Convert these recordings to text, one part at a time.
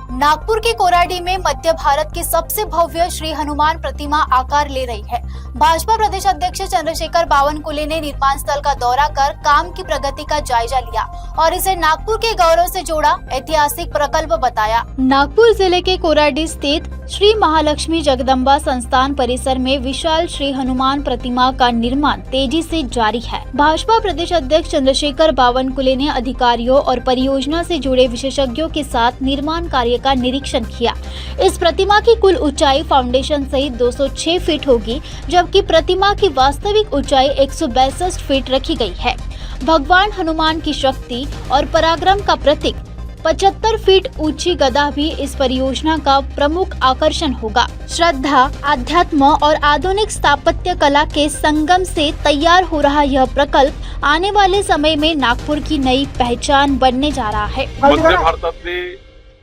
नागपुर के कोराडी में मध्य भारत की सबसे भव्य श्री हनुमान प्रतिमा आकार ले रही है। भाजपा प्रदेश अध्यक्ष चंद्रशेखर बावनकुले ने निर्माण स्थल का दौरा कर काम की प्रगति का जायजा लिया और इसे नागपुर के गौरव से जोड़ा ऐतिहासिक प्रकल्प बताया। नागपुर जिले के कोराडी स्थित श्री महालक्ष्मी जगदम्बा संस्थान परिसर में विशाल श्री हनुमान प्रतिमा का निर्माण तेजी से जारी है। भाजपा प्रदेश अध्यक्ष चंद्रशेखर बावनकुले ने अधिकारियों और परियोजना से जुड़े विशेषज्ञों के साथ निर्माण कार्य का निरीक्षण किया। इस प्रतिमा की कुल ऊंचाई फाउंडेशन सहित 206 फीट होगी, जबकि प्रतिमा की वास्तविक ऊंचाई 162 फीट रखी गई है। भगवान हनुमान की शक्ति और पराक्रम का प्रतीक 75 फीट ऊंची गदा भी इस परियोजना का प्रमुख आकर्षण होगा। श्रद्धा, अध्यात्म और आधुनिक स्थापत्य कला के संगम से तैयार हो रहा यह प्रकल्प आने वाले समय में नागपुर की नई पहचान बनने जा रहा है। मध्य भारतातली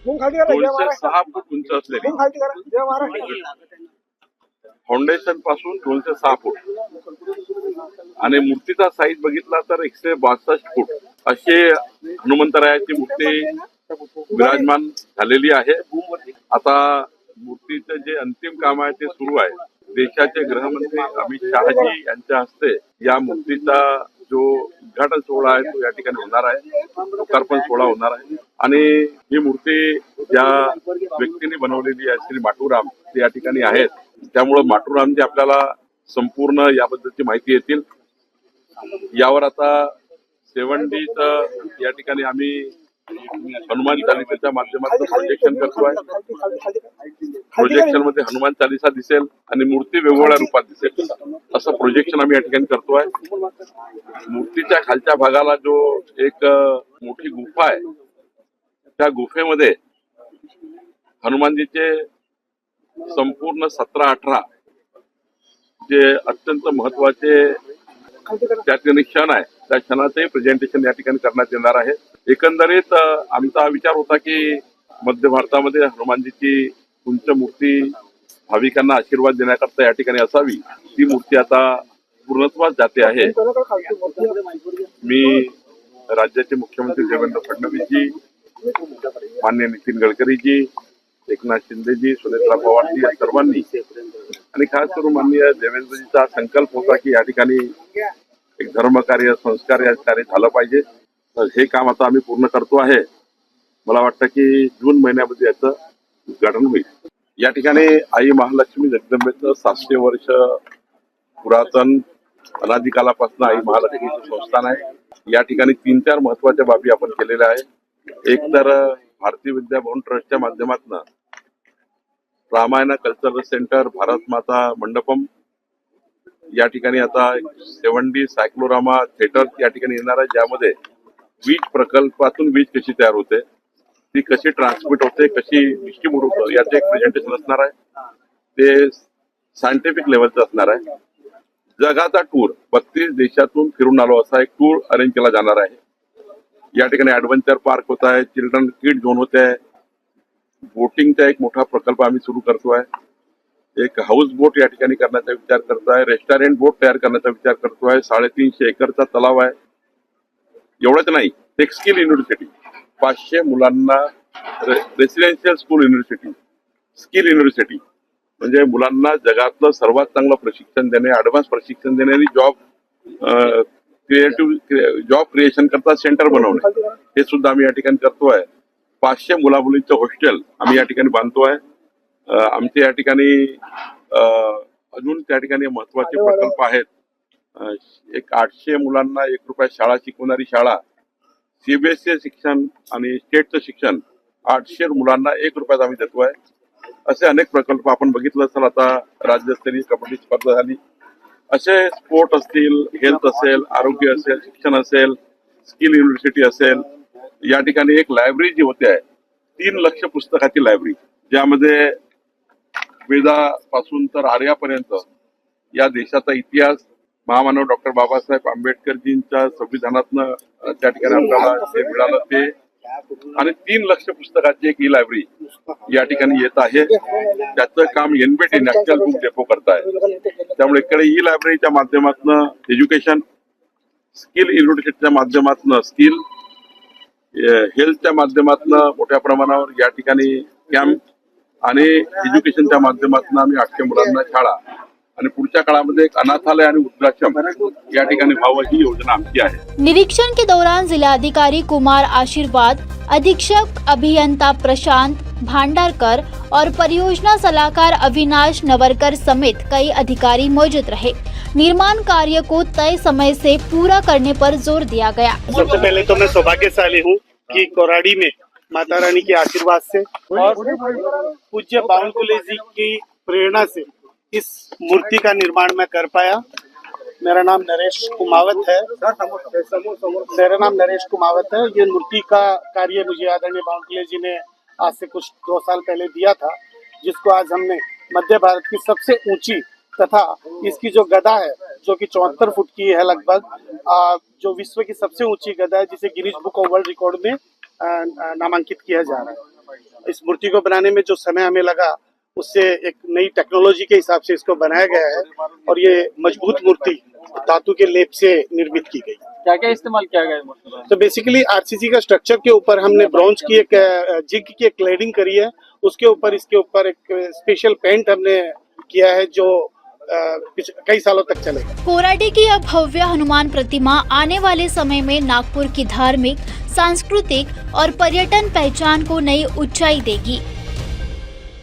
206 फूट उंच असलेली फाउंडेशन पासून 206 फूट आणि मूर्तीचा साईज बघितला तर 162 फूट अशी हनुमंतरायाची मूर्ती विराजमान झालेली आहे। आता मूर्तीचं जे अंतिम काम आहे ते सुरू आहे। देशाचे गृहमंत्री अमित शहाजी यांच्या हस्ते या मूर्तीचा जो उद्घाटन सोहळा आहे तो या ठिकाणी होणार आहे, लोकार्पण सोहळा होणार आहे आणि ही मूर्ती ज्या व्यक्तीने बनवलेली आहे श्री माटुराम ते या ठिकाणी आहेत। त्यामुळे माटुरामजी आपल्याला संपूर्ण याबद्दलची माहिती येतील। यावर आता 70 या ठिकाणी आम्ही हनुमान चालिसेच्या माध्यमातून प्रोजेक्शन करतोय। प्रोजेक्शन मध्ये हनुमान चालिसा दिसेल आणि मूर्ती वेगवेगळ्या रूपात दिसेल असं प्रोजेक्शन आम्ही या ठिकाणी करतोय। मूर्तीच्या खालच्या भागाला जो एक मोठी गुफा आहे त्या गुफेमध्ये हनुमानजीचे संपूर्ण 17-18 जे अत्यंत महत्वाचे त्या ठिकाणी क्षण आहे त्या क्षणाचे प्रेझेंटेशन या ठिकाणी करण्यात येणार आहे। एकंदरीत आमचा विचार होता की मध्य भारतामध्ये हनुमानजीची उंच मूर्ती भाविकांना आशीर्वाद देण्याकरता या ठिकाणी असावी, ती मूर्ती आता पूर्णत्वास जाते आहे। मी राज्याचे मुख्यमंत्री देवेंद्र फडणवीसजी, माननीय नितीन गडकरीजी, एकनाथ शिंदेजी, सुनेत्रा पवारजी या सर्वांनी आणि खास करून माननीय देवेंद्रजीचा संकल्प होता की या ठिकाणी एक धर्मकार्य संस्कार या कार्य झालं पाहिजे। तर हे काम आता आम्ही पूर्ण करतो आहे। मला वाटतं की जून महिन्यामध्ये याचं उद्घाटन होईल। या ठिकाणी आई महालक्ष्मी जगदंबेचं 700 वर्ष पुरातन अनादिकालापासून आई महालक्ष्मीचं संस्थान आहे। या ठिकाणी 3-4 महत्वाच्या बाबी आपण केलेल्या आहे। एक तर भारतीय विद्याभवन ट्रस्टच्या माध्यमातून रामायण कल्चरल सेंटर, भारत माता मंडपम या ठिकाणी आता 70 सायक्लोरामा थिएटर या ठिकाणी येणार आहे, ज्यामध्ये वीज प्रकल्पातून वीज कशी तयार होते, ती कशी ट्रान्समिट होते, कशी डिस्ट्रीब्यूट होते याचं एक प्रेझेंटेशन असणार आहे। ते सायंटिफिक लेवलचं असणार आहे। जगाचा टूर 32 देशातून फिरून आलो असा एक टूर अरेंज केला जाणार आहे। या ठिकाणी ऍडव्हेंचर पार्क होत आहे, चिल्ड्रन किड झोन होत आहे, बोटिंगचा एक मोठा प्रकल्प आम्ही सुरू करतोय, एक हाऊस बोट या ठिकाणी करण्याचा विचार करतोय, रेस्टॉरंट बोट तयार करण्याचा विचार करतोय, 350 एकरचा तलाव आहे। एवढंच नाही, एक स्किल युनिव्हर्सिटी 500 मुलांना residential school university, skill university म्हणजे मुलांना जगातलं सर्वात चांगलं प्रशिक्षण देणे, ऍडव्हान्स प्रशिक्षण देणे आणि जॉब क्रिएशन करता सेंटर बनवणे हे सुद्धा आम्ही या ठिकाणी करतोय। 500 मुलामुलींचं हॉस्टेल आम्ही या ठिकाणी बांधतोय। आमचे या ठिकाणी अजून त्या ठिकाणी महत्वाचे प्रकल्प आहेत। एक 800 मुलांना 1 रुपया शाळा शिकवणारी शाळा, सीबीएसई शिक्षण आणि स्टेटचं शिक्षण 800 मुलांना 1 रुपयात आम्ही देतोय। असे अनेक प्रकल्प आपण बघितलं असेल। आता राज्यस्तरीय कबड्डी स्पर्धा झाली, असे स्पोर्ट असतील, हेल्थ असेल, आरोग्य असेल, शिक्षण असेल, स्किल युनिव्हर्सिटी असेल। या ठिकाणी एक लायब्ररी जी होते आहे 3 लाख पुस्तकाची लायब्ररी, ज्यामध्ये वेदापासून तर आर्यापर्यंत या देशाचा इतिहास, महामानव डॉक्टर बाबासाहेब आंबेडकरजींच्या संविधानातनं त्या ठिकाणी आपल्याला जे मिळालं ते आणि 3 लाख पुस्तकाची एक ई लायब्ररी या ठिकाणी येत आहे। त्याचं काम एनबीटी नॅशनल बुक डेपो करताय। त्यामुळे इकडे ई लायब्ररीच्या माध्यमातून एज्युकेशन, स्किल युनिव्हर्सिटीच्या माध्यमातून स्किल, हेल्थच्या माध्यमातून मोठ्या प्रमाणावर या ठिकाणी कॅम्प आणि एज्युकेशनच्या माध्यमातून आम्ही आख्या मुलांना शाळा आणि पुढच्या काळामध्ये एक अनाथालय आणि वृद्धाश्रम या ठिकाणी व्हावं ही योजना आमची आहे। निरीक्षण के दौरान जिलाधिकारी कुमार आशीर्वाद, अधीक्षक अभियंता प्रशांत भांडारकर और परियोजना सलाहकार अविनाश नवरकर समेत कई अधिकारी मौजूद रहे। निर्माण कार्य को तय समय से पूरा करने पर जोर दिया गया। सबसे पहले तो मैं सौभाग्यशाली हूँ कि कोराडी में माता रानी के आशीर्वाद से और पूज्य बावन कुले जी की प्रेरणा से इस मूर्ति का निर्माण मैं कर पाया। मेरा नाम नरेश कुमावत है। ये मूर्ति का कार्य मुझे आदरणीय बावन कुले जी ने आज से कुछ 2 साल पहले दिया था, जिसको आज हमने मध्य भारत की सबसे ऊंची तथा इसकी जो गदा है जो कि 74 फुट की है लगभग, जो विश्व की सबसे ऊंची गदा है, जिसे Guinness book of world record में नामांकित किया जा रहा है। इस मूर्ति को बनाने में जो समय हमें लगा उससे एक नई टेक्नोलॉजी के हिसाब से इसको बनाया गया है और ये मजबूत मूर्ति धातु के लेप से निर्मित की गई। क्या क्या इस्तेमाल किया गया है? तो बेसिकली आरसीसी का स्ट्रक्चर के ऊपर हमने ब्रॉन्ज की एक जिग की एक क्लैडिंग करी है, उसके ऊपर इसके ऊपर एक स्पेशल पेंट हमने किया है जो कई सालों तक चलेगा। कोराडी की यह भव्य हनुमान प्रतिमा आने वाले समय में नागपुर की धार्मिक, सांस्कृतिक और पर्यटन पहचान को नई ऊंचाई देगी।